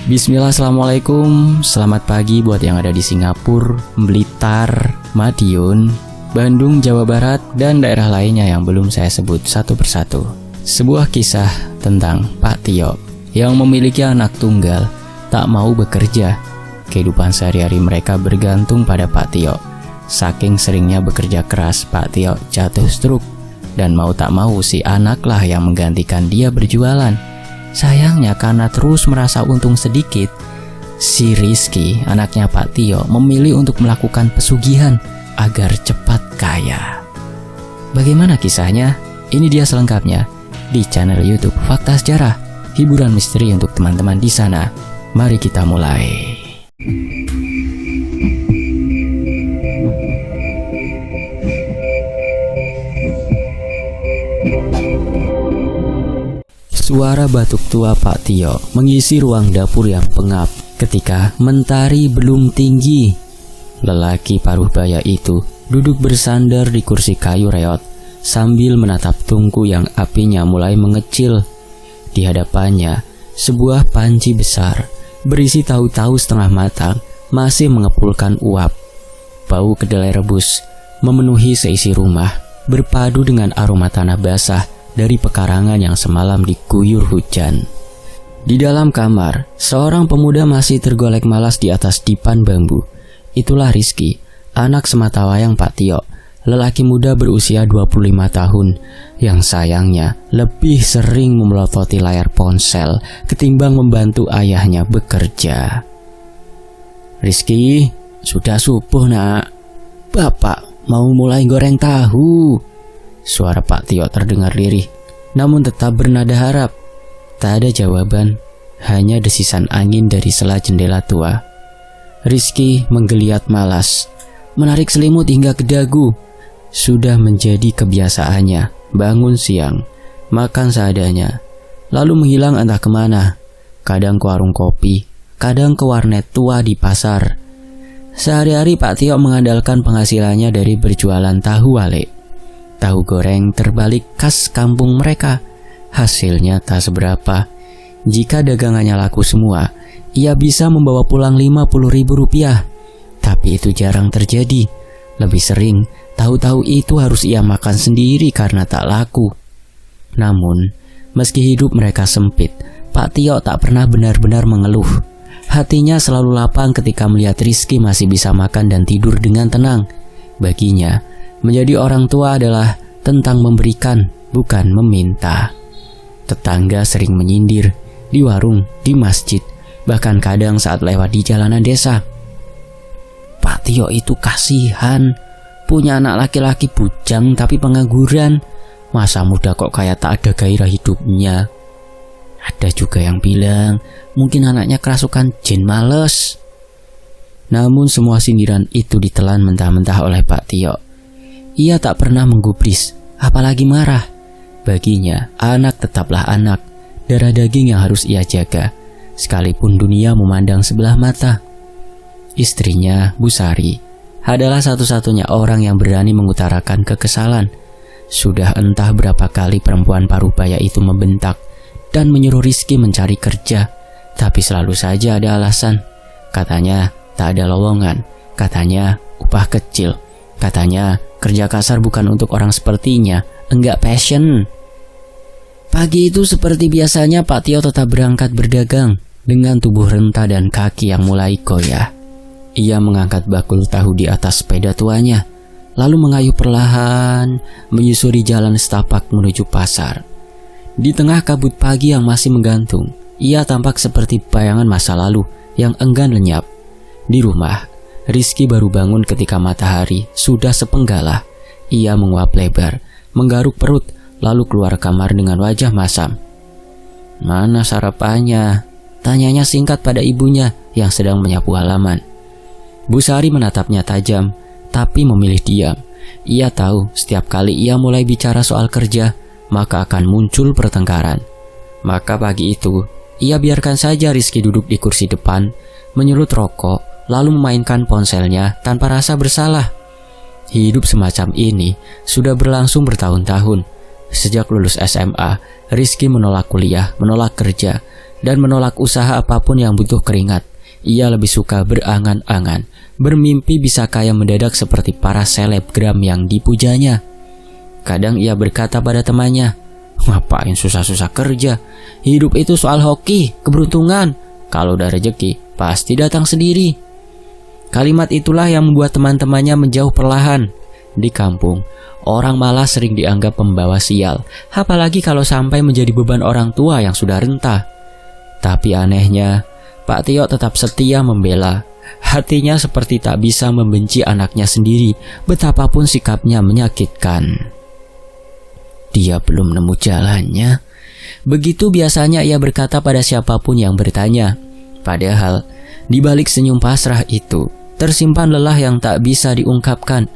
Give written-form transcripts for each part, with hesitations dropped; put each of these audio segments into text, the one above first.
Bismillah, assalamualaikum. Selamat pagi buat yang ada di Singapura, Blitar, Madiun, Bandung, Jawa Barat, dan daerah lainnya yang belum saya sebut satu persatu. Sebuah kisah tentang Pak Tio yang memiliki anak tunggal, tak mau bekerja. Kehidupan sehari-hari mereka bergantung pada Pak Tio. Saking seringnya bekerja keras, Pak Tio jatuh stroke. Dan mau tak mau si anaklah yang menggantikan dia berjualan. Sayangnya karena terus merasa untung sedikit, si Rizky, anaknya Pak Tio, memilih untuk melakukan pesugihan agar cepat kaya. Bagaimana kisahnya? Ini dia selengkapnya di channel YouTube Fakta Sejarah, hiburan misteri untuk teman-teman di sana. Mari kita mulai. Suara batuk tua Pak Tio mengisi ruang dapur yang pengap ketika mentari belum tinggi. Lelaki paruh baya itu duduk bersandar di kursi kayu reot sambil menatap tungku yang apinya mulai mengecil. Di hadapannya, sebuah panci besar berisi tahu-tahu setengah matang masih mengepulkan uap. Bau kedelai rebus memenuhi seisi rumah, berpadu dengan aroma tanah basah dari pekarangan yang semalam diguyur hujan. Di dalam kamar, seorang pemuda masih tergolek malas di atas dipan bambu. Itulah Rizky, anak sematawayang Pak Tio, lelaki muda berusia 25 tahun, yang sayangnya lebih sering memelototi layar ponsel ketimbang membantu ayahnya bekerja. "Rizky, sudah subuh nak. Bapak mau mulai goreng tahu." Suara Pak Tio terdengar lirih, namun tetap bernada harap. Tak ada jawaban, hanya desisan angin dari sela jendela tua. Rizky menggeliat malas, menarik selimut hingga ke dagu. Sudah menjadi kebiasaannya bangun siang, makan seadanya, lalu menghilang entah kemana. Kadang ke warung kopi, kadang ke warnet tua di pasar. Sehari-hari Pak Tio mengandalkan penghasilannya dari berjualan tahu wale. Tahu goreng terbalik khas kampung mereka. Hasilnya tak seberapa. Jika dagangannya laku semua, ia bisa membawa pulang 50.000 rupiah. Tapi itu jarang terjadi. Lebih sering, tahu-tahu itu harus ia makan sendiri karena tak laku. Namun, meski hidup mereka sempit, Pak Tio tak pernah benar-benar mengeluh. Hatinya selalu lapang ketika melihat Rizky masih bisa makan dan tidur dengan tenang. Baginya, menjadi orang tua adalah tentang memberikan, bukan meminta. Tetangga sering menyindir, di warung, di masjid, bahkan kadang saat lewat di jalanan desa. "Pak Tio itu kasihan, punya anak laki-laki bujang tapi pengangguran. Masa muda kok kayak tak ada gairah hidupnya." Ada juga yang bilang, mungkin anaknya kerasukan jin males. Namun semua sindiran itu ditelan mentah-mentah oleh Pak Tio. Ia tak pernah menggubris, apalagi marah. Baginya, anak tetaplah anak, darah daging yang harus ia jaga, sekalipun dunia memandang sebelah mata. Istrinya, Bu Sari, adalah satu-satunya orang yang berani mengutarakan kekesalan. Sudah entah berapa kali perempuan paruh baya itu membentak dan menyuruh Rizky mencari kerja, tapi selalu saja ada alasan. Katanya tak ada lowongan, katanya upah kecil, katanya kerja kasar bukan untuk orang sepertinya, enggak passion. Pagi itu seperti biasanya Pak Tio tetap berangkat berdagang dengan tubuh renta dan kaki yang mulai goyah. Ia mengangkat bakul tahu di atas sepeda tuanya, lalu mengayuh perlahan menyusuri jalan setapak menuju pasar. Di tengah kabut pagi yang masih menggantung, ia tampak seperti bayangan masa lalu yang enggan lenyap. Di rumah, Rizky baru bangun ketika matahari sudah sepenggalah. Ia menguap lebar, menggaruk perut, lalu keluar kamar dengan wajah masam. "Mana sarapannya?" tanyanya singkat pada ibunya yang sedang menyapu halaman. Bu Sari menatapnya tajam, tapi memilih diam. Ia tahu setiap kali ia mulai bicara soal kerja, maka akan muncul pertengkaran. Maka pagi itu, ia biarkan saja Rizky duduk di kursi depan, menyulut rokok, lalu memainkan ponselnya tanpa rasa bersalah. Hidup semacam ini sudah berlangsung bertahun-tahun. Sejak lulus SMA, Rizky menolak kuliah, menolak kerja, dan menolak usaha apapun yang butuh keringat. Ia lebih suka berangan-angan, bermimpi bisa kaya mendadak seperti para selebgram yang dipujanya. Kadang ia berkata pada temannya, "Ngapain susah-susah kerja? Hidup itu soal hoki, keberuntungan. Kalau udah rezeki, pasti datang sendiri." Kalimat itulah yang membuat teman-temannya menjauh perlahan. Di kampung, orang malas sering dianggap pembawa sial, apalagi kalau sampai menjadi beban orang tua yang sudah renta. Tapi anehnya, Pak Tio tetap setia membela. Hatinya seperti tak bisa membenci anaknya sendiri, betapapun sikapnya menyakitkan. Dia belum nemu jalannya. Begitu biasanya ia berkata pada siapapun yang bertanya. Padahal, di balik senyum pasrah itu, tersimpan lelah yang tak bisa diungkapkan.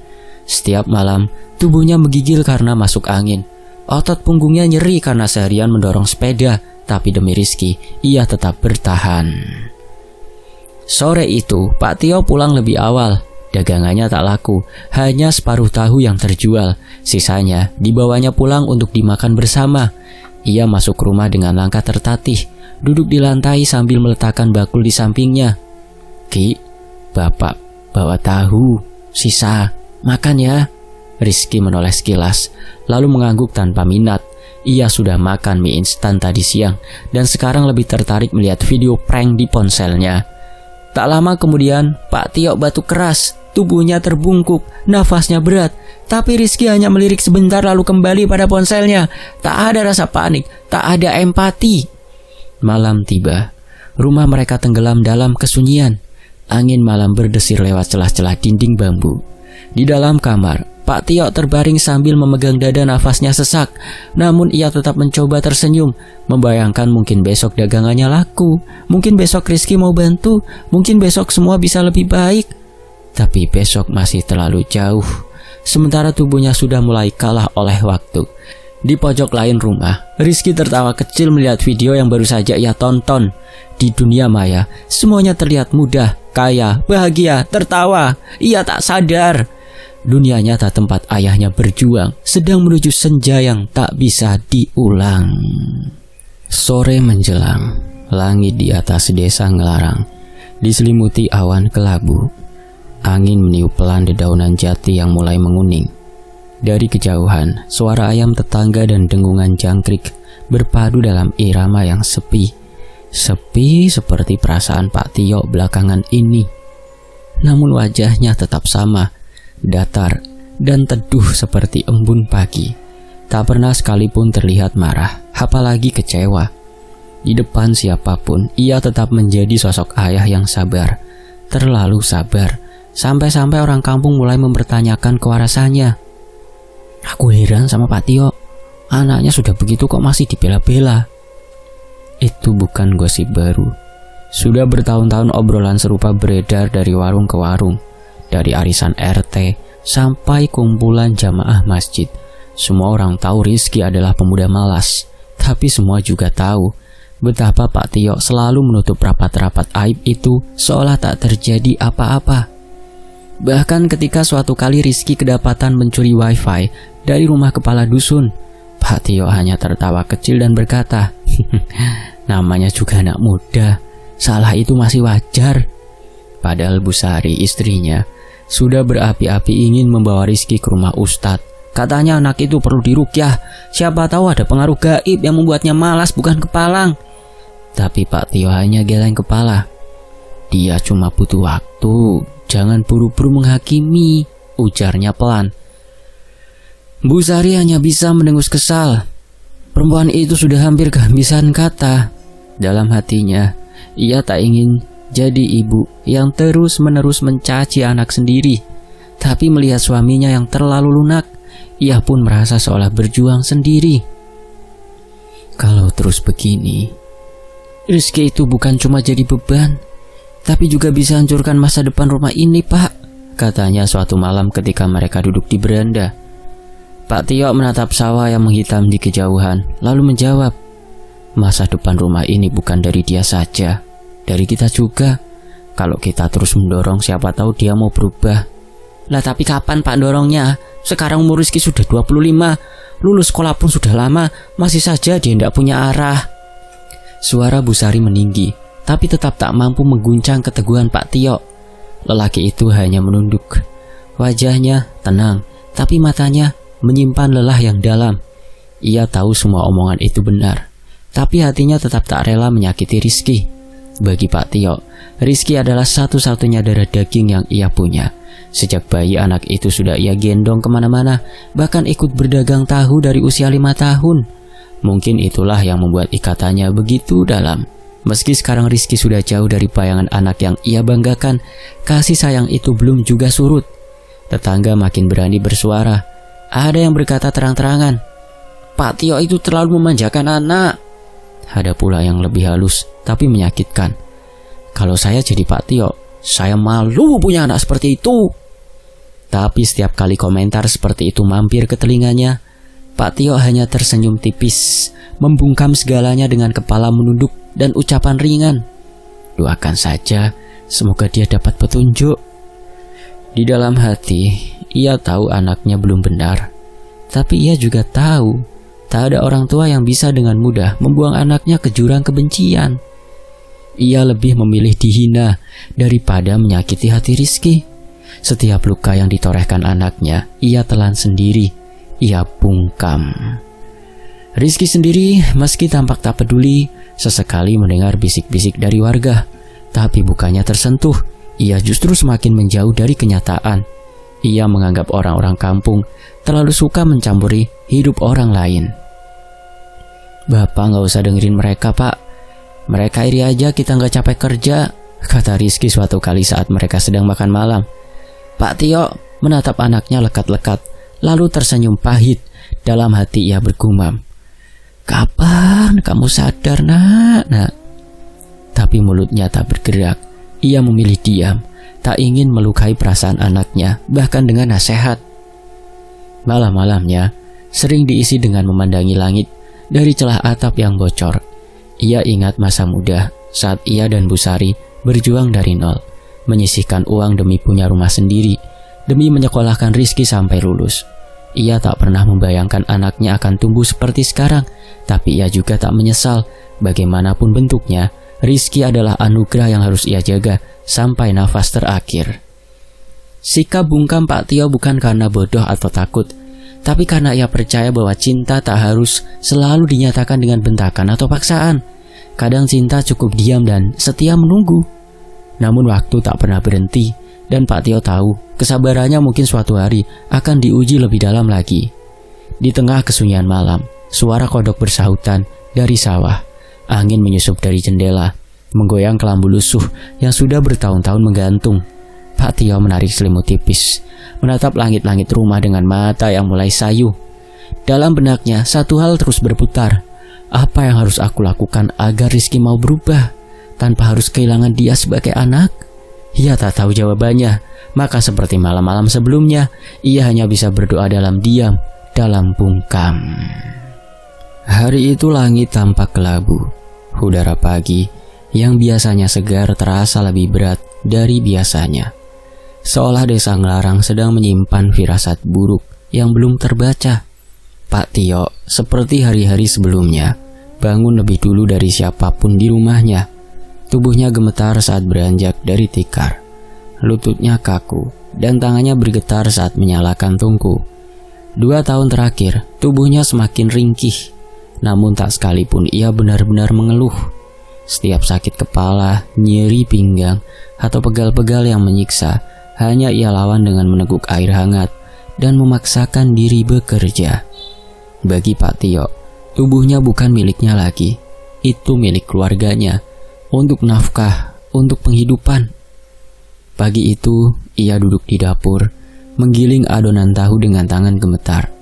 Setiap malam, tubuhnya menggigil karena masuk angin. Otot punggungnya nyeri karena seharian mendorong sepeda, tapi demi Rizky, ia tetap bertahan. Sore itu, Pak Tio pulang lebih awal. Dagangannya tak laku, hanya separuh tahu yang terjual. Sisanya dibawanya pulang untuk dimakan bersama. Ia masuk rumah dengan langkah tertatih, duduk di lantai sambil meletakkan bakul di sampingnya. "Ki, Bapak bawa tahu, sisa, makan ya." Rizky menoleh sekilas, lalu mengangguk tanpa minat. Ia sudah makan mie instan tadi siang, dan sekarang lebih tertarik melihat video prank di ponselnya. Tak lama kemudian, Pak Tio batuk keras, tubuhnya terbungkuk, nafasnya berat. Tapi Rizky hanya melirik sebentar lalu kembali pada ponselnya. Tak ada rasa panik, tak ada empati. Malam tiba, rumah mereka tenggelam dalam kesunyian. Angin malam berdesir lewat celah-celah dinding bambu. Di dalam kamar, Pak Tio terbaring sambil memegang dada, nafasnya sesak. Namun ia tetap mencoba tersenyum, membayangkan mungkin besok dagangannya laku, mungkin besok Rizky mau bantu, mungkin besok semua bisa lebih baik. Tapi besok masih terlalu jauh. Sementara tubuhnya sudah mulai kalah oleh waktu. Di pojok lain rumah, Rizky tertawa kecil melihat video yang baru saja ia tonton. Di dunia maya, semuanya terlihat mudah, kaya, bahagia, tertawa. Ia tak sadar dunia nyata tempat ayahnya berjuang sedang menuju senja yang tak bisa diulang. Sore menjelang, langit di atas desa ngelarang, diselimuti awan kelabu. Angin meniup pelan dedaunan jati yang mulai menguning. Dari kejauhan, suara ayam tetangga dan dengungan jangkrik berpadu dalam irama yang sepi. Sepi seperti perasaan Pak Tio belakangan ini. Namun wajahnya tetap sama, datar dan teduh seperti embun pagi. Tak pernah sekalipun terlihat marah, apalagi kecewa. Di depan siapapun, ia tetap menjadi sosok ayah yang sabar, terlalu sabar, sampai-sampai orang kampung mulai mempertanyakan kewarasannya. "Aku heran sama Pak Tio, anaknya sudah begitu kok masih dibela-bela." Itu bukan gosip baru. Sudah bertahun-tahun obrolan serupa beredar dari warung ke warung, dari arisan RT sampai kumpulan jamaah masjid. Semua orang tahu Rizky adalah pemuda malas, tapi semua juga tahu betapa Pak Tio selalu menutup rapat-rapat aib itu seolah tak terjadi apa-apa. Bahkan ketika suatu kali Rizky kedapatan mencuri wifi dari rumah kepala dusun, Pak Tio hanya tertawa kecil dan berkata, "Namanya juga anak muda, salah itu masih wajar." Padahal Bu Sari, istrinya, sudah berapi-api ingin membawa Rizky ke rumah Ustadz. Katanya anak itu perlu diruqyah, siapa tahu ada pengaruh gaib yang membuatnya malas bukan kepalang. Tapi Pak Tio hanya geleng kepala. "Dia cuma butuh waktu, jangan buru-buru menghakimi," ujarnya pelan. Bu Sari hanya bisa mendengus kesal. Perempuan itu sudah hampir kehabisan kata. Dalam hatinya, ia tak ingin jadi ibu yang terus-menerus mencaci anak sendiri. Tapi melihat suaminya yang terlalu lunak, ia pun merasa seolah berjuang sendiri. Kalau terus begini, Rizky itu bukan cuma jadi beban, tapi juga bisa hancurkan masa depan rumah ini, Pak, katanya suatu malam ketika mereka duduk di beranda. Pak Tio menatap sawah yang menghitam di kejauhan, lalu menjawab, "Masa depan rumah ini bukan dari dia saja, dari kita juga. Kalau kita terus mendorong, siapa tahu dia mau berubah." "Lah tapi kapan Pak dorongnya? Sekarang umur Rizky sudah 25, lulus sekolah pun sudah lama, masih saja dia tidak punya arah." Suara Bu Sari meninggi, tapi tetap tak mampu mengguncang keteguhan Pak Tio. Lelaki itu hanya menunduk. Wajahnya tenang, tapi matanya menyimpan lelah yang dalam. Ia tahu semua omongan itu benar, tapi hatinya tetap tak rela menyakiti Rizky. Bagi Pak Tio, Rizky adalah satu-satunya darah daging yang ia punya. Sejak bayi anak itu sudah ia gendong kemana-mana, bahkan ikut berdagang tahu dari usia 5 tahun. Mungkin itulah yang membuat ikatannya begitu dalam. Meski sekarang Rizky sudah jauh dari bayangan anak yang ia banggakan, kasih sayang itu belum juga surut. Tetangga makin berani bersuara. Ada yang berkata terang-terangan, "Pak Tio itu terlalu memanjakan anak." Ada pula yang lebih halus tapi menyakitkan. "Kalau saya jadi Pak Tio, saya malu punya anak seperti itu." Tapi setiap kali komentar seperti itu mampir ke telinganya, Pak Tio hanya tersenyum tipis, membungkam segalanya dengan kepala menunduk dan ucapan ringan, "Doakan saja, semoga dia dapat petunjuk." Di dalam hati, ia tahu anaknya belum benar, tapi ia juga tahu tak ada orang tua yang bisa dengan mudah membuang anaknya ke jurang kebencian. Ia lebih memilih dihina daripada menyakiti hati Rizky. Setiap luka yang ditorehkan anaknya, ia telan sendiri, ia bungkam. Rizky sendiri, meski tampak tak peduli, sesekali mendengar bisik-bisik dari warga. Tapi bukannya tersentuh, ia justru semakin menjauh dari kenyataan. Ia menganggap orang-orang kampung terlalu suka mencampuri hidup orang lain. "Bapak gak usah dengerin mereka, Pak. Mereka iri aja kita gak capek kerja," kata Rizky suatu kali saat mereka sedang makan malam. Pak Tio menatap anaknya lekat-lekat, lalu tersenyum pahit. Dalam hati ia bergumam, "Kapan kamu sadar, nak?" Tapi mulutnya tak bergerak. Ia memilih diam, tak ingin melukai perasaan anaknya, bahkan dengan nasihat. Malam-malamnya sering diisi dengan memandangi langit dari celah atap yang bocor. Ia ingat masa muda saat ia dan Bu Sari berjuang dari nol, menyisihkan uang demi punya rumah sendiri, demi menyekolahkan Rizky sampai lulus. Ia tak pernah membayangkan anaknya akan tumbuh seperti sekarang, tapi ia juga tak menyesal. Bagaimanapun bentuknya, Rizky adalah anugerah yang harus ia jaga sampai nafas terakhir. Sikap bungkam Pak Tio bukan karena bodoh atau takut, tapi karena ia percaya bahwa cinta tak harus selalu dinyatakan dengan bentakan atau paksaan. Kadang cinta cukup diam dan setia menunggu. Namun waktu tak pernah berhenti, dan Pak Tio tahu kesabarannya mungkin suatu hari akan diuji lebih dalam lagi. Di tengah kesunyian malam, suara kodok bersahutan dari sawah. Angin menyusup dari jendela, menggoyang kelambu lusuh yang sudah bertahun-tahun menggantung. Pak Tio menarik selimut tipis, menatap langit-langit rumah dengan mata yang mulai sayu. Dalam benaknya satu hal terus berputar. Apa yang harus aku lakukan agar Rizky mau berubah tanpa harus kehilangan dia sebagai anak? Ia tak tahu jawabannya, maka seperti malam-malam sebelumnya, ia hanya bisa berdoa dalam diam, dalam bungkam. Hari itu langit tampak kelabu. Udara pagi yang biasanya segar terasa lebih berat dari biasanya. Seolah desa Nglarang sedang menyimpan firasat buruk yang belum terbaca. Pak Tio, seperti hari-hari sebelumnya, bangun lebih dulu dari siapapun di rumahnya. Tubuhnya gemetar saat beranjak dari tikar. Lututnya kaku dan tangannya bergetar saat menyalakan tungku. 2 tahun terakhir, tubuhnya semakin ringkih. Namun tak sekalipun ia benar-benar mengeluh. Setiap sakit kepala, nyeri pinggang, atau pegal-pegal yang menyiksa, hanya ia lawan dengan meneguk air hangat dan memaksakan diri bekerja. Bagi Pak Tio, tubuhnya bukan miliknya lagi. Itu milik keluarganya, untuk nafkah, untuk penghidupan. Pagi itu, ia duduk di dapur, menggiling adonan tahu dengan tangan gemetar.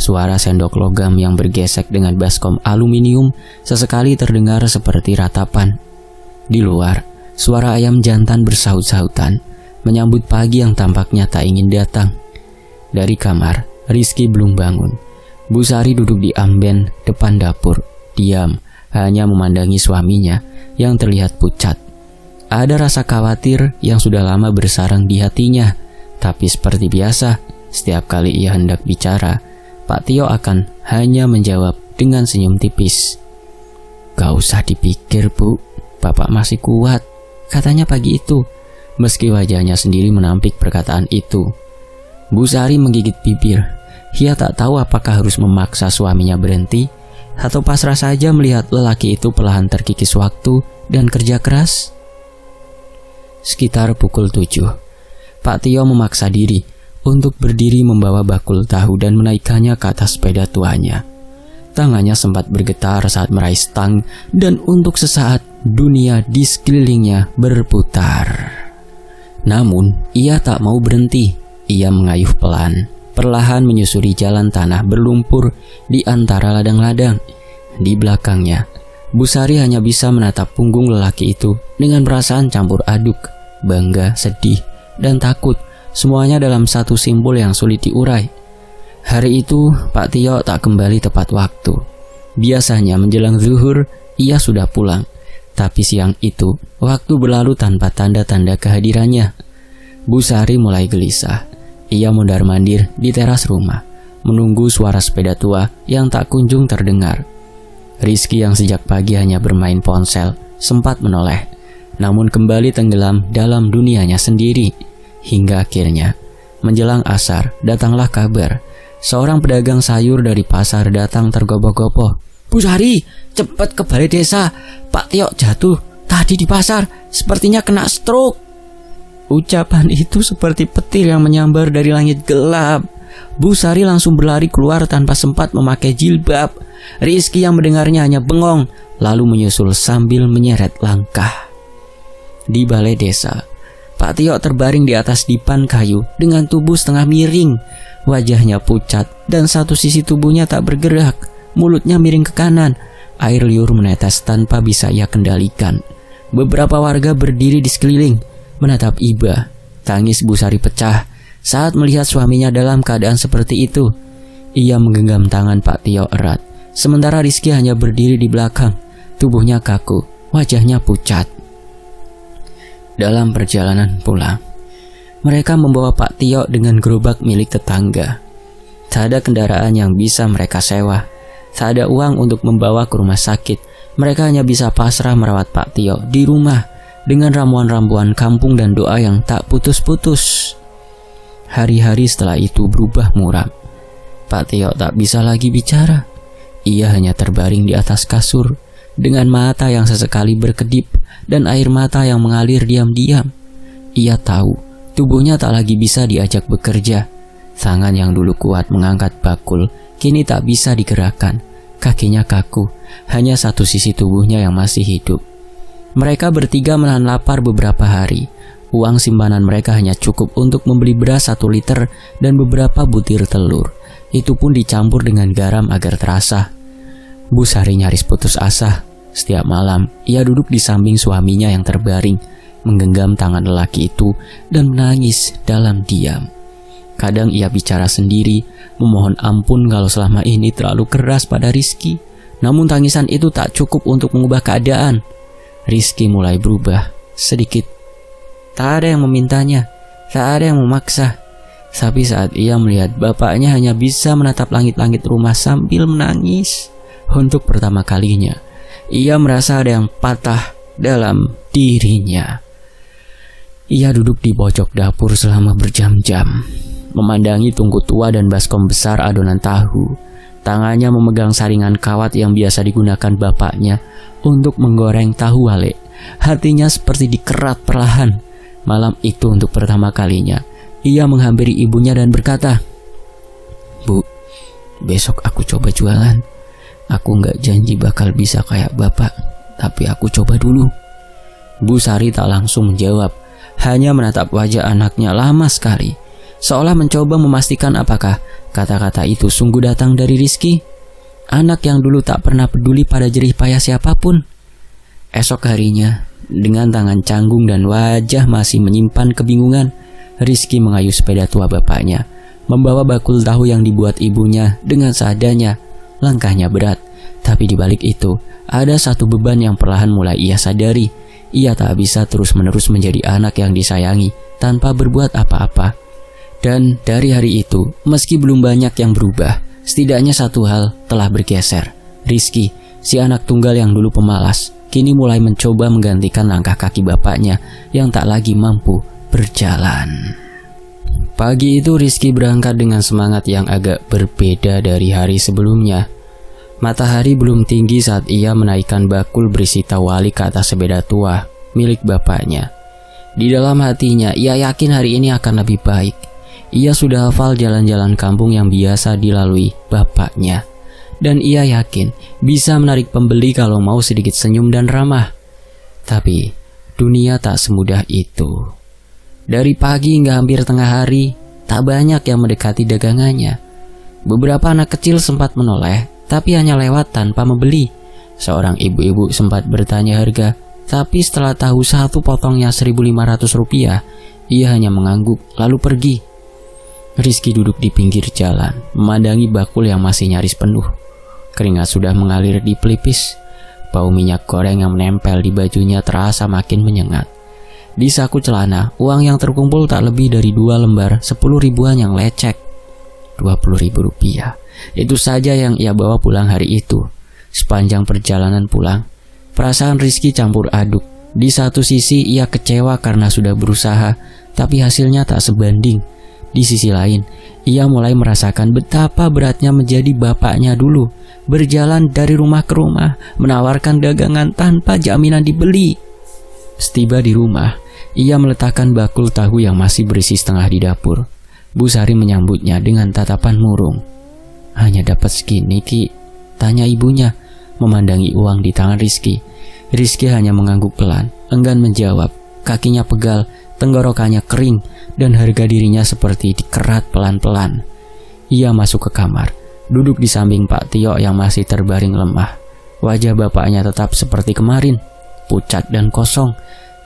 Suara sendok logam yang bergesek dengan baskom aluminium sesekali terdengar seperti ratapan. Di luar, suara ayam jantan bersaut-sautan, menyambut pagi yang tampaknya tak ingin datang. Dari kamar, Rizky belum bangun. Bu Sari duduk di amben depan dapur, diam, hanya memandangi suaminya yang terlihat pucat. Ada rasa khawatir yang sudah lama bersarang di hatinya, tapi seperti biasa, setiap kali ia hendak bicara, Pak Tio akan hanya menjawab dengan senyum tipis. Gak usah dipikir, Bu. Bapak masih kuat, katanya pagi itu. Meski wajahnya sendiri menampik perkataan itu. Bu Sari menggigit bibir. Ia tak tahu apakah harus memaksa suaminya berhenti atau pasrah saja melihat lelaki itu perlahan terkikis waktu dan kerja keras. Sekitar pukul 7, Pak Tio memaksa diri untuk berdiri membawa bakul tahu dan menaikkannya ke atas sepeda tuanya. Tangannya sempat bergetar saat meraih stang dan untuk sesaat dunia di sekelilingnya berputar. Namun ia tak mau berhenti. Ia mengayuh pelan, perlahan menyusuri jalan tanah berlumpur di antara ladang-ladang. Di belakangnya, Bu Sari hanya bisa menatap punggung lelaki itu dengan perasaan campur aduk, bangga, sedih, dan takut. Semuanya dalam satu simbol yang sulit diurai. Hari itu Pak Tio tak kembali tepat waktu. Biasanya menjelang zuhur ia sudah pulang. Tapi siang itu waktu berlalu tanpa tanda-tanda kehadirannya. Bu Sari mulai gelisah. Ia mondar-mandir di teras rumah, menunggu suara sepeda tua yang tak kunjung terdengar. Rizky yang sejak pagi hanya bermain ponsel sempat menoleh, namun kembali tenggelam dalam dunianya sendiri. Hingga akhirnya menjelang asar datanglah kabar. Seorang pedagang sayur dari pasar datang tergopoh-gopoh. "Bu Sari, cepat ke balai desa. Pak Tio jatuh tadi di pasar, sepertinya kena stroke." Ucapan itu seperti petir yang menyambar dari langit gelap. Bu Sari langsung berlari keluar tanpa sempat memakai jilbab. Rizky yang mendengarnya hanya bengong, lalu menyusul sambil menyeret langkah. Di balai desa, Pak Tio terbaring di atas dipan kayu dengan tubuh setengah miring. Wajahnya pucat dan satu sisi tubuhnya tak bergerak. Mulutnya miring ke kanan. Air liur menetes tanpa bisa ia kendalikan. Beberapa warga berdiri di sekeliling menatap iba. Tangis Bu Sari pecah saat melihat suaminya dalam keadaan seperti itu. Ia menggenggam tangan Pak Tio erat, sementara Rizky hanya berdiri di belakang. Tubuhnya kaku, wajahnya pucat. Dalam perjalanan pulang, mereka membawa Pak Tio dengan gerobak milik tetangga. Tak ada kendaraan yang bisa mereka sewa. Tak ada uang untuk membawa ke rumah sakit. Mereka hanya bisa pasrah merawat Pak Tio di rumah dengan ramuan-ramuan kampung dan doa yang tak putus-putus. Hari-hari setelah itu berubah muram. Pak Tio tak bisa lagi bicara. Ia hanya terbaring di atas kasur dengan mata yang sesekali berkedip dan air mata yang mengalir diam-diam. Ia tahu tubuhnya tak lagi bisa diajak bekerja. Tangan yang dulu kuat mengangkat bakul kini tak bisa digerakkan. Kakinya kaku, hanya satu sisi tubuhnya yang masih hidup. Mereka bertiga menahan lapar beberapa hari. Uang simpanan mereka hanya cukup untuk membeli beras 1 liter dan beberapa butir telur. Itu pun dicampur dengan garam agar terasa. Bu Sari nyaris putus asa. Setiap malam, ia duduk di samping suaminya yang terbaring, menggenggam tangan lelaki itu dan menangis dalam diam. Kadang ia bicara sendiri, memohon ampun kalau selama ini terlalu keras pada Rizky. Namun tangisan itu tak cukup untuk mengubah keadaan. Rizky mulai berubah sedikit. Tak ada yang memintanya, tak ada yang memaksa. Tapi saat ia melihat bapaknya hanya bisa menatap langit-langit rumah sambil menangis. Untuk pertama kalinya, ia merasa ada yang patah dalam dirinya. Ia duduk di pojok dapur selama berjam-jam, memandangi tungku tua dan baskom besar adonan tahu. Tangannya memegang saringan kawat yang biasa digunakan bapaknya untuk menggoreng tahu wale. Hatinya seperti dikerat perlahan. Malam itu untuk pertama kalinya, ia menghampiri ibunya dan berkata, "Bu, besok aku coba jualan. Aku nggak janji bakal bisa kayak bapak, tapi aku coba dulu." Bu Sari tak langsung menjawab, hanya menatap wajah anaknya lama sekali, seolah mencoba memastikan apakah kata-kata itu sungguh datang dari Rizky, anak yang dulu tak pernah peduli pada jerih payah siapapun. Esok harinya, dengan tangan canggung dan wajah masih menyimpan kebingungan, Rizky mengayuh sepeda tua bapaknya, membawa bakul tahu yang dibuat ibunya dengan seadanya. Langkahnya berat, tapi di balik itu ada satu beban yang perlahan mulai ia sadari. Ia tak bisa terus-menerus menjadi anak yang disayangi tanpa berbuat apa-apa. Dan dari hari itu, meski belum banyak yang berubah, setidaknya satu hal telah bergeser. Rizky si anak tunggal yang dulu pemalas, kini mulai mencoba menggantikan langkah kaki bapaknya yang tak lagi mampu berjalan. Pagi itu Rizky berangkat dengan semangat yang agak berbeda dari hari sebelumnya. Matahari belum tinggi saat ia menaikkan bakul berisi tawali ke atas sepeda tua milik bapaknya. Di dalam hatinya, ia yakin hari ini akan lebih baik. Ia sudah hafal jalan-jalan kampung yang biasa dilalui bapaknya. Dan ia yakin bisa menarik pembeli kalau mau sedikit senyum dan ramah. Tapi, dunia tak semudah itu. Dari pagi hingga hampir tengah hari, tak banyak yang mendekati dagangannya. Beberapa anak kecil sempat menoleh, tapi hanya lewat tanpa membeli. Seorang ibu-ibu sempat bertanya harga, tapi setelah tahu satu potongnya Rp1.500, ia hanya mengangguk lalu pergi. Rizky duduk di pinggir jalan, memandangi bakul yang masih nyaris penuh. Keringat sudah mengalir di pelipis. Bau minyak goreng yang menempel di bajunya terasa makin menyengat. Di saku celana, uang yang terkumpul tak lebih dari 2 lembar 10 ribuan yang lecek. Rp20.000. Itu saja yang ia bawa pulang hari itu. Sepanjang perjalanan pulang, perasaan Rizky campur aduk. Di satu sisi ia kecewa karena sudah berusaha, tapi hasilnya tak sebanding. Di sisi lain, ia mulai merasakan betapa beratnya menjadi bapaknya dulu. Berjalan dari rumah ke rumah, menawarkan dagangan tanpa jaminan dibeli. Setiba di rumah, ia meletakkan bakul tahu yang masih berisi setengah di dapur. Bu Sari menyambutnya dengan tatapan murung. "Hanya dapat segini, Ki?" tanya ibunya, memandangi uang di tangan Rizky. Rizky hanya mengangguk pelan, enggan menjawab. Kakinya pegal, tenggorokannya kering, dan harga dirinya seperti dikerat pelan-pelan. Ia masuk ke kamar, duduk di samping Pak Tio yang masih terbaring lemah. Wajah bapaknya tetap seperti kemarin, pucat dan kosong,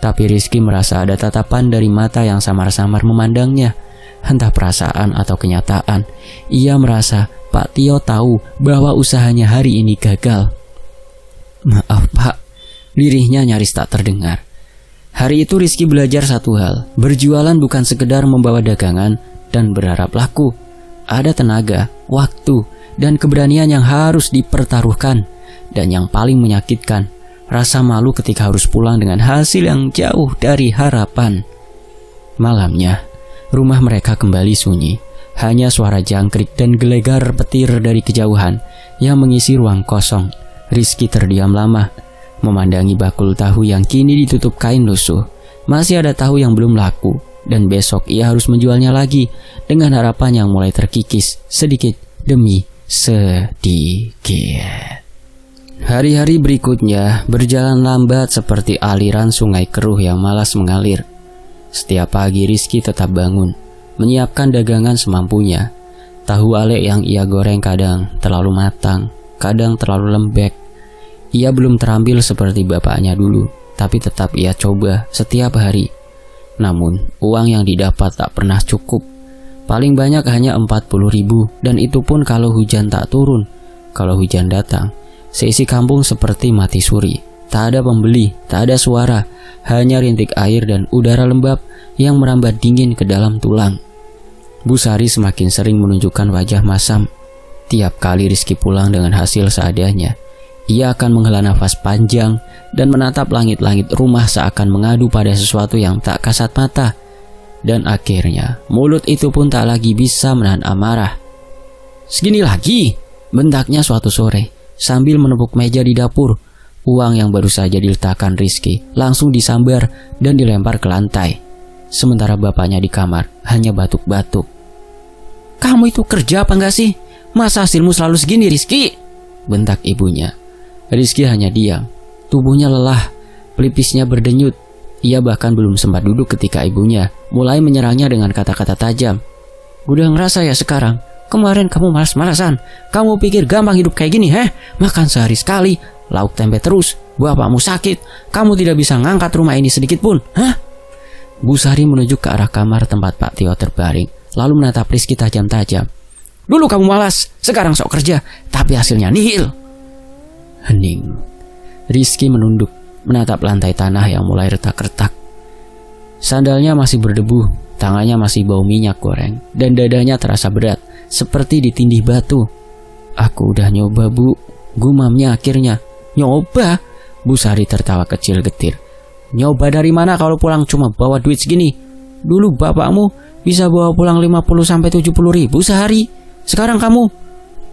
tapi Rizky merasa ada tatapan dari mata yang samar-samar memandangnya. Entah perasaan atau kenyataan, ia merasa Pak Tio tahu bahwa usahanya hari ini gagal. "Maaf Pak," lirihnya nyaris tak terdengar. Hari itu Rizky belajar satu hal, berjualan bukan sekedar membawa dagangan dan berharap laku. Ada tenaga, waktu, dan keberanian yang harus dipertaruhkan. Dan yang paling menyakitkan, rasa malu ketika harus pulang dengan hasil yang jauh dari harapan. Malamnya, rumah mereka kembali sunyi. Hanya suara jangkrik dan gelegar petir dari kejauhan yang mengisi ruang kosong. Rizky terdiam lama, memandangi bakul tahu yang kini ditutup kain lusuh. Masih ada tahu yang belum laku, dan besok ia harus menjualnya lagi dengan harapan yang mulai terkikis sedikit demi sedikit. Hari-hari berikutnya berjalan lambat seperti aliran sungai keruh yang malas mengalir. Setiap pagi Rizky tetap bangun, menyiapkan dagangan semampunya. Tahu alek yang ia goreng kadang terlalu matang, kadang terlalu lembek. Ia belum terampil seperti bapaknya dulu, tapi tetap ia coba setiap hari. Namun, uang yang didapat tak pernah cukup. Paling banyak hanya 40.000, dan itu pun kalau hujan tak turun. Kalau hujan datang, seisi kampung seperti mati suri. Tak ada pembeli, tak ada suara, hanya rintik air dan udara lembab yang merambat dingin ke dalam tulang. Bu Sari semakin sering menunjukkan wajah masam. Tiap kali Rizky pulang dengan hasil seadanya, ia akan menghela nafas panjang dan menatap langit-langit rumah seakan mengadu pada sesuatu yang tak kasat mata. Dan akhirnya, mulut itu pun tak lagi bisa menahan amarah. "Segini lagi?" bentaknya suatu sore sambil menepuk meja di dapur. Uang yang baru saja diletakkan Rizky langsung disambar dan dilempar ke lantai. Sementara bapaknya di kamar hanya batuk-batuk. "Kamu itu kerja apa enggak sih? Masa hasilmu selalu segini, Rizky?" bentak ibunya. Rizky hanya diam. Tubuhnya lelah, pelipisnya berdenyut. Ia bahkan belum sempat duduk ketika ibunya mulai menyerangnya dengan kata-kata tajam. "Udah ngerasa ya sekarang? Kemarin kamu malas-malasan. Kamu pikir gampang hidup kayak gini, Makan sehari sekali, lauk tempe terus, bapakmu sakit, kamu tidak bisa ngangkat rumah ini sedikit pun, Bu Sari menunjuk ke arah kamar tempat Pak Tio terbaring, lalu menatap Rizky tajam-tajam. "Dulu kamu malas, sekarang sok kerja, tapi hasilnya nihil." Hening. Rizky menunduk, menatap lantai tanah yang mulai retak-retak. Sandalnya masih berdebu, tangannya masih bau minyak goreng, dan dadanya terasa berat, seperti ditindih batu. "Aku udah nyoba, Bu," Gumamnya akhirnya. Nyoba? Bu Sari tertawa kecil getir. Nyoba dari mana kalau pulang cuma bawa duit segini? Dulu bapakmu bisa bawa pulang 50-70 ribu sehari. Sekarang kamu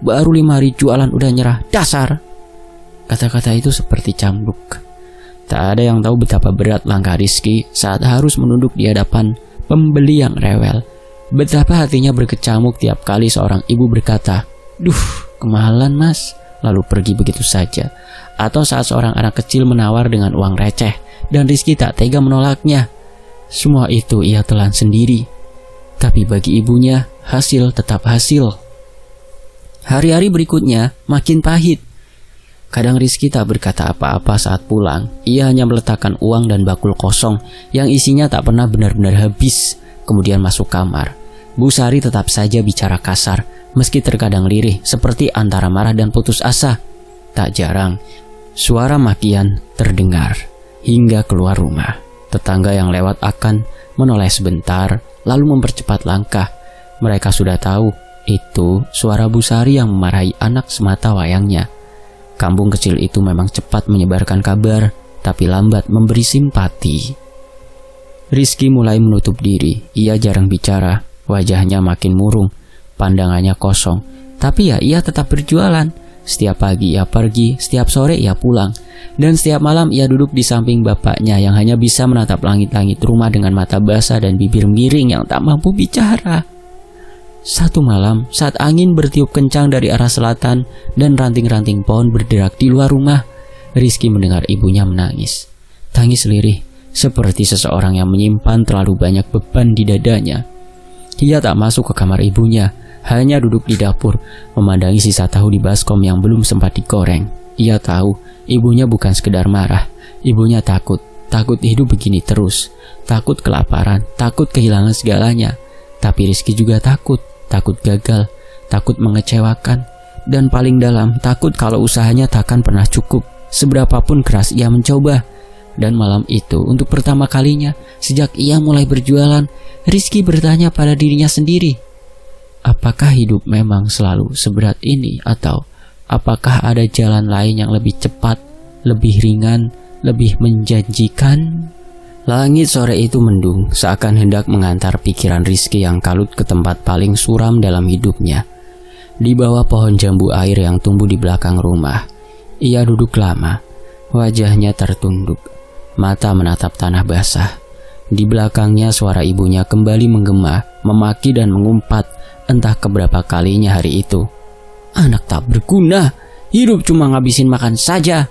baru 5 hari jualan udah nyerah. Dasar. Kata-kata itu seperti cambuk. Tak ada yang tahu betapa berat langkah Rizky saat harus menunduk di hadapan pembeli yang rewel. Betapa hatinya berkecamuk tiap kali seorang ibu berkata, "Duh, kemahalan mas," lalu pergi begitu saja. Atau saat seorang anak kecil menawar dengan uang receh dan Rizky tak tega menolaknya. Semua itu ia telan sendiri. Tapi bagi ibunya, hasil tetap hasil. Hari-hari berikutnya makin pahit. Kadang Rizky tak berkata apa-apa saat pulang. Ia hanya meletakkan uang dan bakul kosong yang isinya tak pernah benar-benar habis, kemudian masuk kamar. Bu Sari tetap saja bicara kasar, meski terkadang lirih seperti antara marah dan putus asa. Tak jarang, suara makian terdengar hingga keluar rumah. Tetangga yang lewat akan menoleh sebentar, lalu mempercepat langkah. Mereka sudah tahu itu suara Bu Sari yang memarahi anak semata wayangnya. Kampung kecil itu memang cepat menyebarkan kabar, tapi lambat memberi simpati. Rizky mulai menutup diri. Ia jarang bicara, wajahnya makin murung, pandangannya kosong. Tapi ya ia tetap berjualan. Setiap pagi ia pergi, setiap sore ia pulang, dan setiap malam ia duduk di samping bapaknya yang hanya bisa menatap langit-langit rumah dengan mata basah dan bibir miring yang tak mampu bicara. Satu malam, saat angin bertiup kencang dari arah selatan dan ranting-ranting pohon berderak di luar rumah, Rizky mendengar ibunya menangis. Tangis lirih, seperti seseorang yang menyimpan terlalu banyak beban di dadanya. Ia tak masuk ke kamar ibunya, hanya duduk di dapur, memandangi sisa tahu di baskom yang belum sempat digoreng. Ia tahu, ibunya bukan sekedar marah, ibunya takut hidup begini terus, takut kelaparan, takut kehilangan segalanya. Tapi Rizky juga takut gagal, takut mengecewakan, dan paling dalam takut kalau usahanya takkan pernah cukup, seberapapun keras ia mencoba. Dan malam itu, untuk pertama kalinya sejak ia mulai berjualan, Rizky bertanya pada dirinya sendiri, apakah hidup memang selalu seberat ini, atau apakah ada jalan lain yang lebih cepat, lebih ringan, lebih menjanjikan? Langit sore itu mendung, seakan hendak mengantar pikiran Rizky yang kalut ke tempat paling suram dalam hidupnya. Di bawah pohon jambu air yang tumbuh di belakang rumah, ia duduk lama, wajahnya tertunduk, mata menatap tanah basah. Di belakangnya suara ibunya kembali menggema, memaki dan mengumpat entah keberapa kalinya hari itu. "Anak tak berguna, hidup cuma ngabisin makan saja."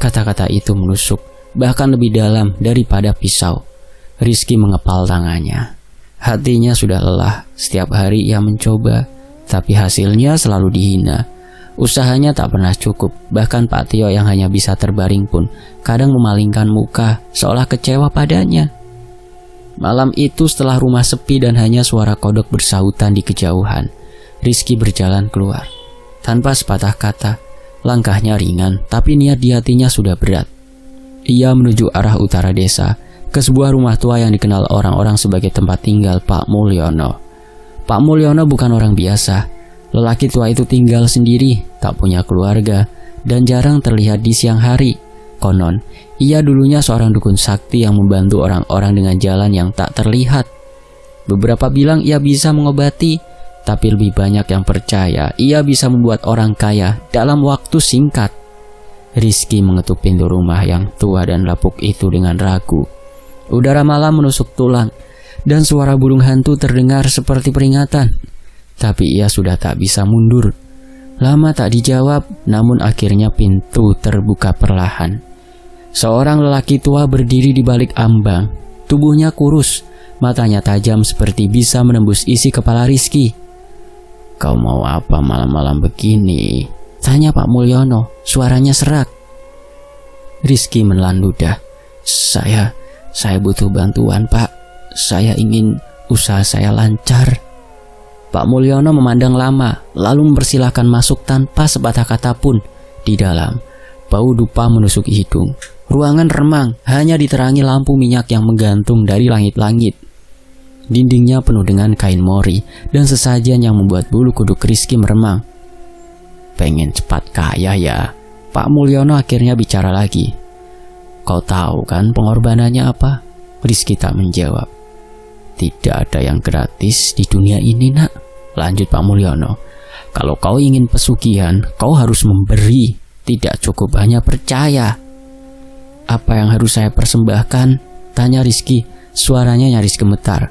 Kata-kata itu menusuk, bahkan lebih dalam daripada pisau. Rizky mengepal tangannya. Hatinya sudah lelah. Setiap hari ia mencoba, tapi hasilnya selalu dihina. Usahanya tak pernah cukup. Bahkan Pak Tio yang hanya bisa terbaring pun kadang memalingkan muka, seolah kecewa padanya. Malam itu setelah rumah sepi dan hanya suara kodok bersahutan di kejauhan, Rizky berjalan keluar. Tanpa sepatah kata, langkahnya ringan, tapi niat di hatinya sudah berat. Ia menuju arah utara desa, ke sebuah rumah tua yang dikenal orang-orang sebagai tempat tinggal Pak Mulyono. Pak Mulyono bukan orang biasa. Lelaki tua itu tinggal sendiri, tak punya keluarga, dan jarang terlihat di siang hari. Konon, ia dulunya seorang dukun sakti yang membantu orang-orang dengan jalan yang tak terlihat. Beberapa bilang ia bisa mengobati, tapi lebih banyak yang percaya ia bisa membuat orang kaya dalam waktu singkat. Rizky mengetuk pintu rumah yang tua dan lapuk itu dengan ragu. Udara malam menusuk tulang, dan suara burung hantu terdengar seperti peringatan. Tapi ia sudah tak bisa mundur. Lama tak dijawab, namun akhirnya pintu terbuka perlahan. Seorang lelaki tua berdiri di balik ambang. Tubuhnya kurus, matanya tajam seperti bisa menembus isi kepala Rizky. "Kau mau apa malam-malam begini?" tanya Pak Mulyono, suaranya serak. Rizky menelan ludah. Saya butuh bantuan, Pak. Saya ingin usaha saya lancar." Pak Mulyono memandang lama, lalu mempersilahkan masuk tanpa sepatah kata pun. Di dalam, bau dupa menusuk hidung. Ruangan remang, hanya diterangi lampu minyak yang menggantung dari langit-langit. Dindingnya penuh dengan kain mori dan sesajen yang membuat bulu kuduk Rizky meremang. Pengen cepat kaya ya. Pak Mulyono akhirnya bicara lagi. Kau tahu kan pengorbanannya apa? Rizky tak menjawab. Tidak ada yang gratis di dunia ini, nak. Lanjut Pak Mulyono. Kalau kau ingin pesugihan, kau harus memberi. Tidak cukup hanya percaya. Apa yang harus saya persembahkan? Tanya Rizky. Suaranya nyaris gemetar.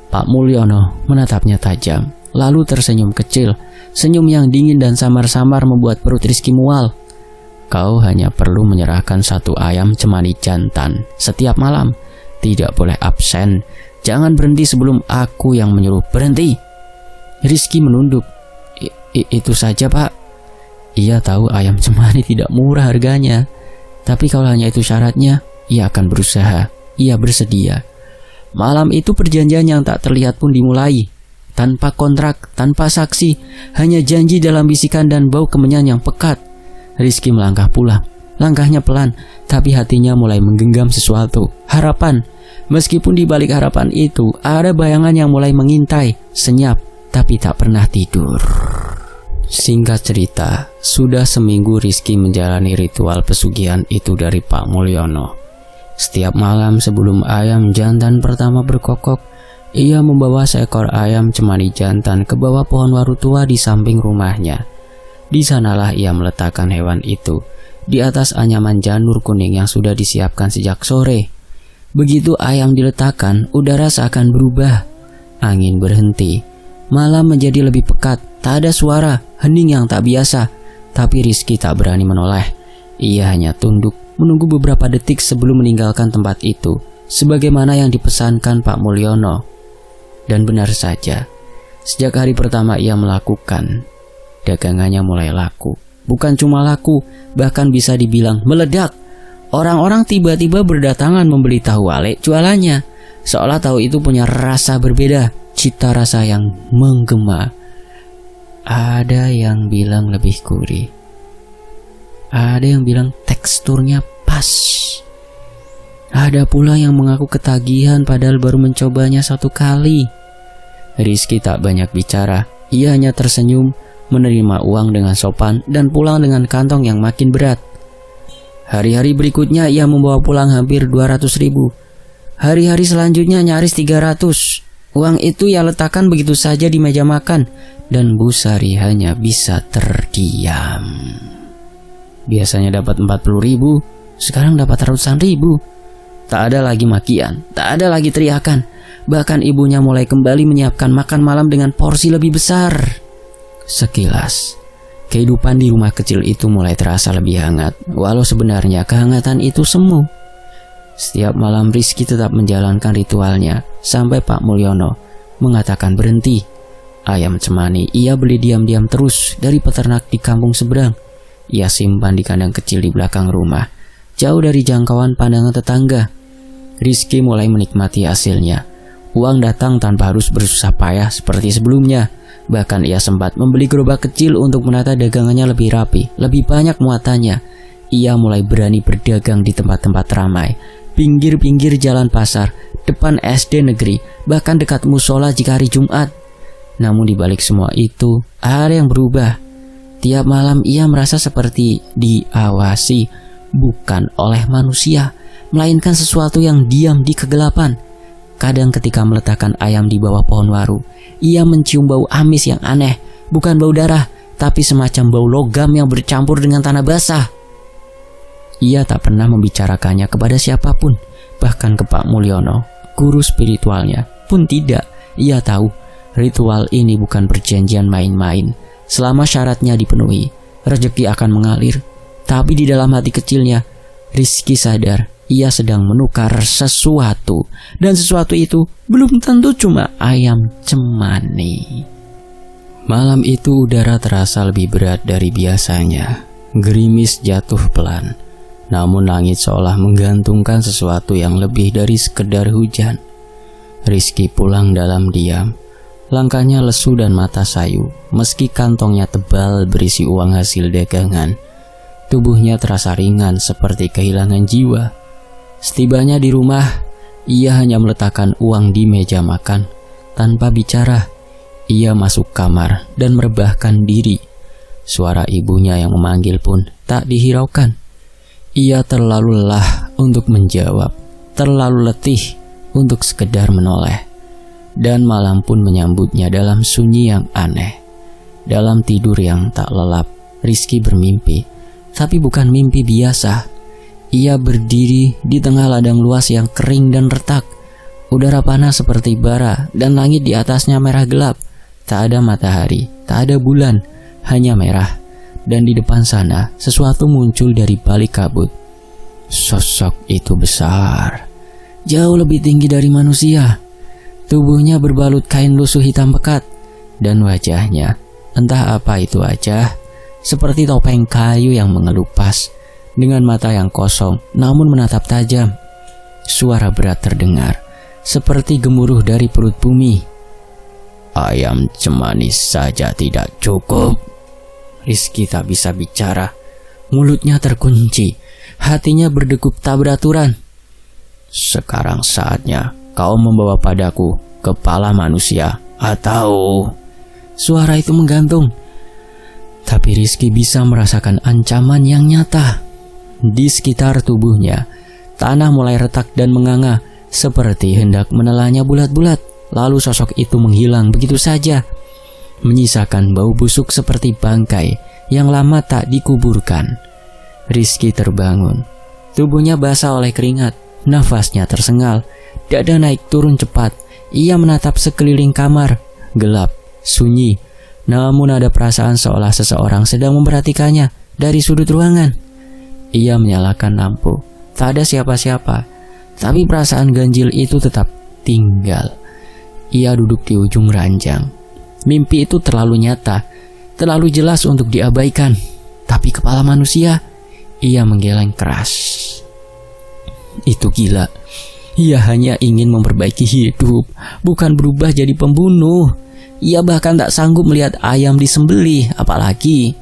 Pak Mulyono menatapnya tajam, lalu tersenyum kecil. Senyum yang dingin dan samar-samar membuat perut Rizky mual. Kau hanya perlu menyerahkan 1 ayam cemani jantan setiap malam. Tidak boleh absen. Jangan berhenti sebelum aku yang menyuruh berhenti. Rizky menunduk. Itu saja, Pak. Ia tahu ayam cemani tidak murah harganya. Tapi kalau hanya itu syaratnya, ia akan berusaha. Ia bersedia. Malam itu perjanjian yang tak terlihat pun dimulai. Tanpa kontrak, tanpa saksi, hanya janji dalam bisikan dan bau kemenyan yang pekat. Rizky melangkah pulang. Langkahnya pelan, tapi hatinya mulai menggenggam sesuatu. Harapan. Meskipun di balik harapan itu, ada bayangan yang mulai mengintai. Senyap, tapi tak pernah tidur. Singkat cerita, sudah seminggu Rizky menjalani ritual pesugihan itu dari Pak Mulyono. Setiap malam sebelum ayam jantan pertama berkokok, ia membawa seekor ayam cemani jantan ke bawah pohon waru tua di samping rumahnya. Di sanalah ia meletakkan hewan itu, di atas anyaman janur kuning yang sudah disiapkan sejak sore. Begitu ayam diletakkan, udara seakan berubah. Angin berhenti. Malam menjadi lebih pekat. Tak ada suara, hening yang tak biasa. Tapi Rizky tak berani menoleh. Ia hanya tunduk, menunggu beberapa detik sebelum meninggalkan tempat itu, sebagaimana yang dipesankan Pak Mulyono. Dan benar saja, sejak hari pertama ia melakukan, dagangannya mulai laku. Bukan cuma laku, bahkan bisa dibilang meledak. Orang-orang tiba-tiba berdatangan membeli tahu wale jualannya, seolah tahu itu punya rasa berbeda, cita rasa yang menggema. Ada yang bilang lebih gurih, ada yang bilang teksturnya pas. Ada pula yang mengaku ketagihan padahal baru mencobanya 1 kali. Rizky tak banyak bicara. Ia hanya tersenyum, menerima uang dengan sopan, dan pulang dengan kantong yang makin berat. Hari-hari berikutnya ia membawa pulang hampir 200.000. Hari-hari selanjutnya nyaris 300. Uang itu ia letakkan begitu saja di meja makan, dan Bu Sari hanya bisa terdiam. Biasanya dapat 40.000, sekarang dapat ratusan ribu. Tak ada lagi makian, tak ada lagi teriakan. Bahkan ibunya mulai kembali menyiapkan makan malam dengan porsi lebih besar. Sekilas, kehidupan di rumah kecil itu mulai terasa lebih hangat, walau sebenarnya kehangatan itu semu. Setiap malam Rizky tetap menjalankan ritualnya, sampai Pak Mulyono mengatakan berhenti. Ayam cemani ia beli diam-diam terus dari peternak di kampung seberang. Ia simpan di kandang kecil di belakang rumah, jauh dari jangkauan pandangan tetangga. Rizky mulai menikmati hasilnya. Uang datang tanpa harus bersusah payah seperti sebelumnya. Bahkan ia sempat membeli gerobak kecil untuk menata dagangannya lebih rapi, lebih banyak muatannya. Ia mulai berani berdagang di tempat-tempat ramai, pinggir-pinggir jalan pasar, depan SD negeri, bahkan dekat musola jika hari Jumat. Namun di balik semua itu, ada yang berubah. Tiap malam ia merasa seperti diawasi, bukan oleh manusia, melainkan sesuatu yang diam di kegelapan. Kadang ketika meletakkan ayam di bawah pohon waru, ia mencium bau amis yang aneh, bukan bau darah, tapi semacam bau logam yang bercampur dengan tanah basah. Ia tak pernah membicarakannya kepada siapapun, bahkan ke Pak Mulyono, guru spiritualnya, pun tidak. Ia tahu ritual ini bukan perjanjian main-main. Selama syaratnya dipenuhi, rezeki akan mengalir. Tapi di dalam hati kecilnya, Rizky sadar ia sedang menukar sesuatu, dan sesuatu itu belum tentu cuma ayam cemani. Malam itu udara terasa lebih berat dari biasanya. Gerimis jatuh pelan, namun langit seolah menggantungkan sesuatu yang lebih dari sekedar hujan. Rizky pulang dalam diam. Langkahnya lesu dan mata sayu, meski kantongnya tebal berisi uang hasil dagangan. Tubuhnya terasa ringan seperti kehilangan jiwa. Setibanya di rumah, ia hanya meletakkan uang di meja makan. Tanpa bicara, ia masuk kamar dan merebahkan diri. Suara ibunya yang memanggil pun tak dihiraukan. Ia terlalu lelah untuk menjawab, terlalu letih untuk sekedar menoleh. Dan malam pun menyambutnya dalam sunyi yang aneh. Dalam tidur yang tak lelap, Rizky bermimpi, tapi bukan mimpi biasa. Ia berdiri di tengah ladang luas yang kering dan retak. Udara panas seperti bara dan langit di atasnya merah gelap. Tak ada matahari, tak ada bulan, hanya merah. Dan di depan sana sesuatu muncul dari balik kabut. Sosok itu besar, jauh lebih tinggi dari manusia. Tubuhnya berbalut kain lusuh hitam pekat, dan wajahnya, entah apa itu wajah, seperti topeng kayu yang mengelupas, dengan mata yang kosong namun menatap tajam. Suara berat terdengar, seperti gemuruh dari perut bumi. Ayam cemani saja tidak cukup. Rizky tak bisa bicara, mulutnya terkunci, hatinya berdegup tak beraturan. Sekarang saatnya kau membawa padaku kepala manusia atau... Suara itu menggantung, tapi Rizky bisa merasakan ancaman yang nyata. Di sekitar tubuhnya, tanah mulai retak dan menganga, seperti hendak menelannya bulat-bulat. Lalu sosok itu menghilang begitu saja, menyisakan bau busuk seperti bangkai yang lama tak dikuburkan. Rizky terbangun, tubuhnya basah oleh keringat, nafasnya tersengal, dada naik turun cepat. Ia menatap sekeliling kamar, gelap, sunyi, namun ada perasaan seolah seseorang sedang memperhatikannya dari sudut ruangan. Ia menyalakan lampu, tak ada siapa-siapa, tapi perasaan ganjil itu tetap tinggal. Ia duduk di ujung ranjang. Mimpi itu terlalu nyata, terlalu jelas untuk diabaikan. Tapi kepala manusia, ia menggeleng keras. Itu gila. Ia hanya ingin memperbaiki hidup, bukan berubah jadi pembunuh. Ia bahkan tak sanggup melihat ayam disembelih, apalagi.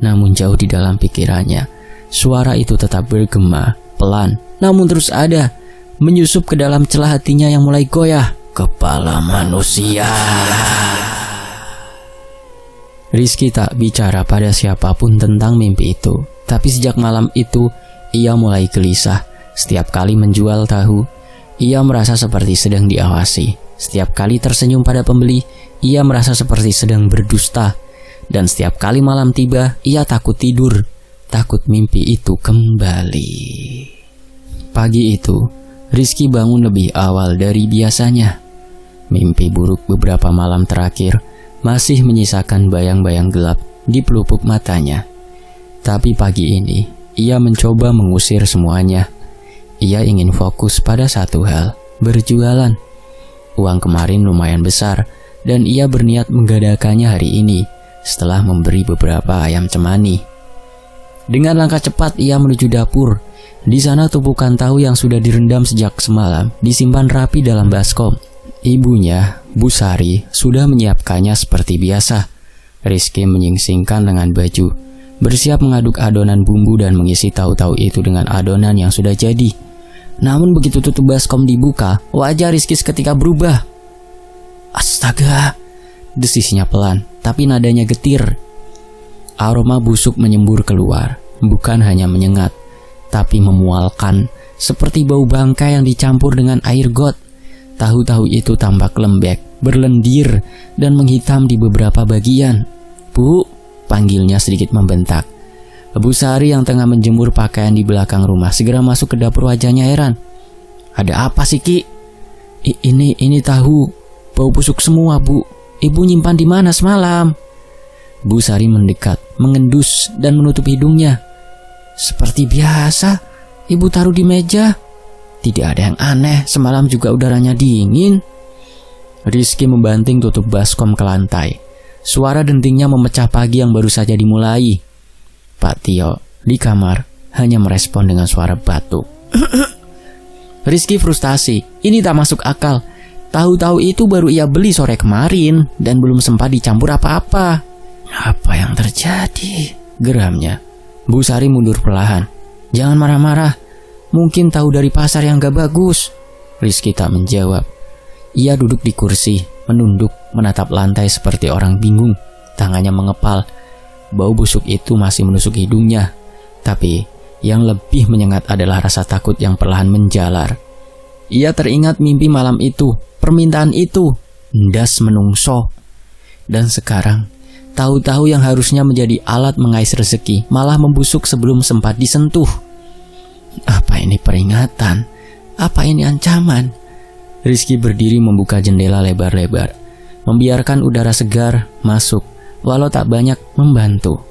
Namun jauh di dalam pikirannya, suara itu tetap bergema, pelan, namun terus ada, menyusup ke dalam celah hatinya yang mulai goyah. Kepala manusia. Rizky tak bicara pada siapapun tentang mimpi itu, tapi sejak malam itu ia mulai gelisah. Setiap kali menjual tahu, ia merasa seperti sedang diawasi. Setiap kali tersenyum pada pembeli, ia merasa seperti sedang berdusta. Dan setiap kali malam tiba, ia takut tidur, takut mimpi itu kembali. Pagi itu, Rizky bangun lebih awal dari biasanya. Mimpi buruk beberapa malam terakhir masih menyisakan bayang-bayang gelap di pelupuk matanya. Tapi pagi ini, ia mencoba mengusir semuanya. Ia ingin fokus pada satu hal, berjualan. Uang kemarin lumayan besar, dan ia berniat menggadaikannya hari ini setelah memberi beberapa ayam cemani. Dengan langkah cepat ia menuju dapur. Di sana tumpukan tahu yang sudah direndam sejak semalam disimpan rapi dalam baskom. Ibunya, Bu Sari, sudah menyiapkannya seperti biasa. Rizky menyingsingkan dengan baju, bersiap mengaduk adonan bumbu dan mengisi tahu-tahu itu dengan adonan yang sudah jadi. Namun begitu tutup baskom dibuka, wajah Rizky seketika berubah. Astaga, desisnya pelan, tapi nadanya getir. Aroma busuk menyembur keluar, bukan hanya menyengat, tapi memualkan, seperti bau bangkai yang dicampur dengan air got. Tahu-tahu itu tampak lembek, berlendir, dan menghitam di beberapa bagian. Bu, panggilnya sedikit membentak. Bu Sari yang tengah menjemur pakaian di belakang rumah segera masuk ke dapur, wajahnya heran. Ada apa sih, Ki? Ini tahu, bau busuk semua, Bu. Ibu nyimpan di mana semalam? Bu Sari mendekat, mengendus, dan menutup hidungnya. Seperti biasa, Ibu taruh di meja. Tidak ada yang aneh, semalam juga udaranya dingin. Rizky membanting tutup baskom ke lantai. Suara dentingnya memecah pagi yang baru saja dimulai. Pak Tio di kamar hanya merespon dengan suara batuk. Rizky frustasi, ini tak masuk akal. Tahu-tahu itu baru ia beli sore kemarin dan belum sempat dicampur apa-apa. Apa yang terjadi? Geramnya. Bu Sari mundur perlahan. Jangan marah-marah. Mungkin tahu dari pasar yang gak bagus. Rizky tak menjawab. Ia duduk di kursi, menunduk, menatap lantai seperti orang bingung. Tangannya mengepal. bau busuk itu masih menusuk hidungnya. Tapi yang lebih menyengat adalah rasa takut yang perlahan menjalar. Ia teringat mimpi malam itu, permintaan itu, ndas menungso. Dan sekarang, tahu-tahu yang harusnya menjadi alat mengais rezeki malah membusuk sebelum sempat disentuh. Apa ini peringatan? Apa ini ancaman? Rizky berdiri membuka jendela lebar-lebar, membiarkan udara segar masuk, walau tak banyak membantu.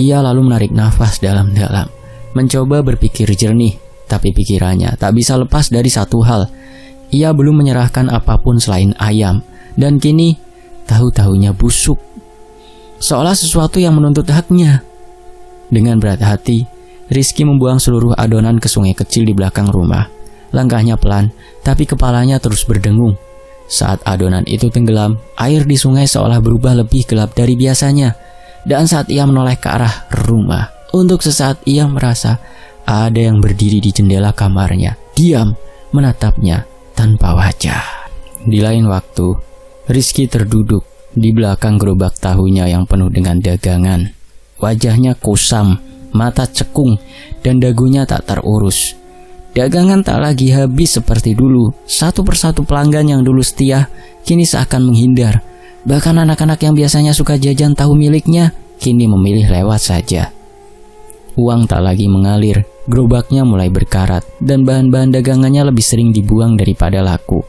Ia lalu menarik nafas dalam-dalam, mencoba berpikir jernih, tapi pikirannya tak bisa lepas dari satu hal. Ia belum menyerahkan apapun selain ayam, dan kini tahu-tahunya busuk. Seolah sesuatu yang menuntut haknya. Dengan berat hati, Rizky membuang seluruh adonan ke sungai kecil di belakang rumah. Langkahnya pelan, tapi kepalanya terus berdengung. Saat adonan itu tenggelam, air di sungai seolah berubah lebih gelap dari biasanya. Dan saat ia menoleh ke arah rumah, untuk sesaat ia merasa ada yang berdiri di jendela kamarnya, diam, menatapnya tanpa wajah. Di lain waktu, Rizky terduduk di belakang gerobak tahunya yang penuh dengan dagangan. Wajahnya kusam, mata cekung, dan dagunya tak terurus. Dagangan tak lagi habis seperti dulu. Satu persatu pelanggan yang dulu setia kini seakan menghindar. Bahkan anak-anak yang biasanya suka jajan tahu miliknya kini memilih lewat saja. Uang tak lagi mengalir, gerobaknya mulai berkarat, dan bahan-bahan dagangannya lebih sering dibuang daripada laku.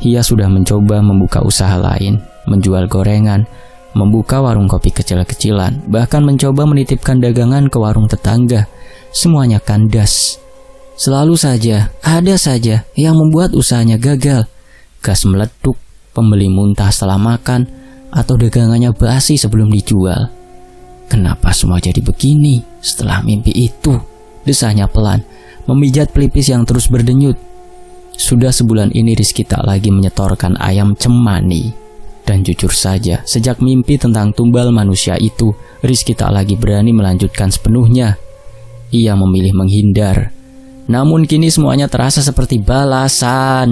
Ia sudah mencoba membuka usaha lain, menjual gorengan, membuka warung kopi kecil-kecilan, bahkan mencoba menitipkan dagangan ke warung tetangga. Semuanya kandas. Selalu saja, ada saja yang membuat usahanya gagal. Gas meletup, pembeli muntah setelah makan, atau dagangannya basi sebelum dijual. Kenapa semua jadi begini setelah mimpi itu? Desahnya pelan, memijat pelipis yang terus berdenyut. Sudah sebulan ini Rizky tak lagi menyetorkan ayam cemani. Dan jujur saja, sejak mimpi tentang tumbal manusia itu, Rizky tak lagi berani melanjutkan sepenuhnya. Ia memilih menghindar. Namun kini semuanya terasa seperti balasan.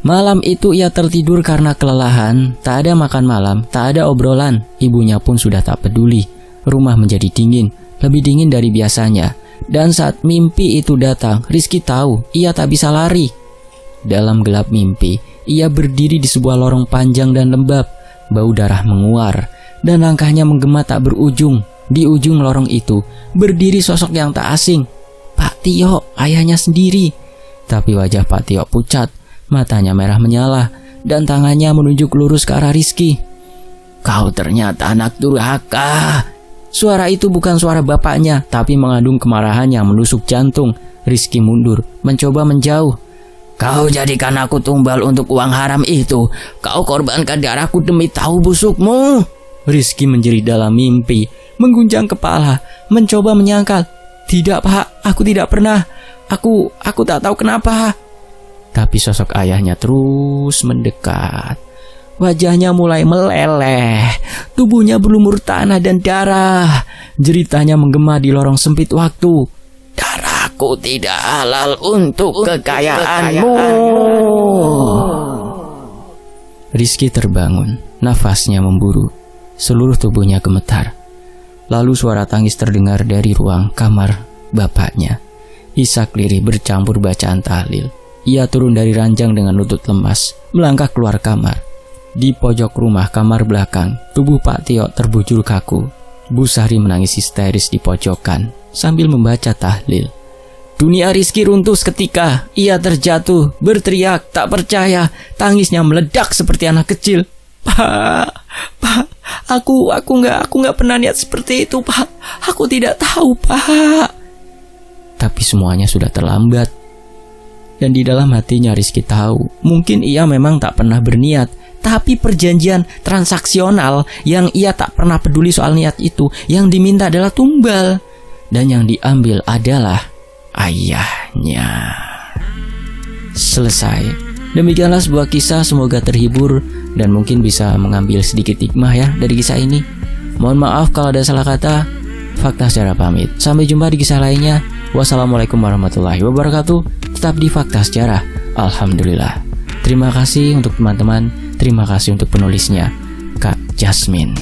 Malam itu ia tertidur karena kelelahan. Tak ada makan malam, tak ada obrolan. Ibunya pun sudah tak peduli. Rumah menjadi dingin, lebih dingin dari biasanya. Dan saat mimpi itu datang, Rizky tahu ia tak bisa lari. Dalam gelap mimpi, ia berdiri di sebuah lorong panjang dan lembab. Bau darah menguar, dan langkahnya menggema tak berujung. Di ujung lorong itu, berdiri sosok yang tak asing. Pak Tio, ayahnya sendiri. Tapi wajah Pak Tio pucat, matanya merah menyala, dan tangannya menunjuk lurus ke arah Rizky. Kau ternyata anak durhaka. Suara itu bukan suara bapaknya, tapi mengandung kemarahan yang menusuk jantung. Rizky mundur, mencoba menjauh. Kau jadikan aku tumbal untuk uang haram itu. Kau korbankan darahku demi tahu busukmu. Rizky menjerit dalam mimpi, mengguncang kepala, mencoba menyangkal. Tidak Pak, aku tidak pernah. Aku tak tahu kenapa. Tapi sosok ayahnya terus mendekat. Wajahnya mulai meleleh, tubuhnya berlumur tanah dan darah. Jeritanya menggema di lorong sempit waktu. Darahku tidak halal untuk kekayaanmu. Rizky terbangun, nafasnya memburu, seluruh tubuhnya gemetar. Lalu suara tangis terdengar dari ruang kamar bapaknya. Isak lirih bercampur bacaan tahlil. Ia turun dari ranjang dengan lutut lemas, melangkah keluar kamar. Di pojok rumah kamar belakang, tubuh Pak Tio terbujur kaku. Bu Sari menangis histeris di pojokan sambil membaca tahlil. Dunia Rizky runtuh seketika. Ia terjatuh, berteriak, tak percaya. Tangisnya meledak seperti anak kecil. Pak, aku nggak pernah niat seperti itu, Pak. Aku tidak tahu, Pak. Tapi semuanya sudah terlambat. Dan di dalam hatinya Rizky tahu, mungkin ia memang tak pernah berniat. Tapi perjanjian transaksional yang ia tak pernah peduli soal niat itu, yang diminta adalah tumbal. Dan yang diambil adalah ayahnya. Selesai. Demikianlah sebuah kisah, semoga terhibur dan mungkin bisa mengambil sedikit hikmah ya dari kisah ini. Mohon maaf kalau ada salah kata. Fakta Sejarah pamit. Sampai jumpa di kisah lainnya. Wassalamualaikum warahmatullahi wabarakatuh. Tetap di Fakta Sejarah. Alhamdulillah. Terima kasih untuk teman-teman. Terima kasih untuk penulisnya, Kak Jasmine.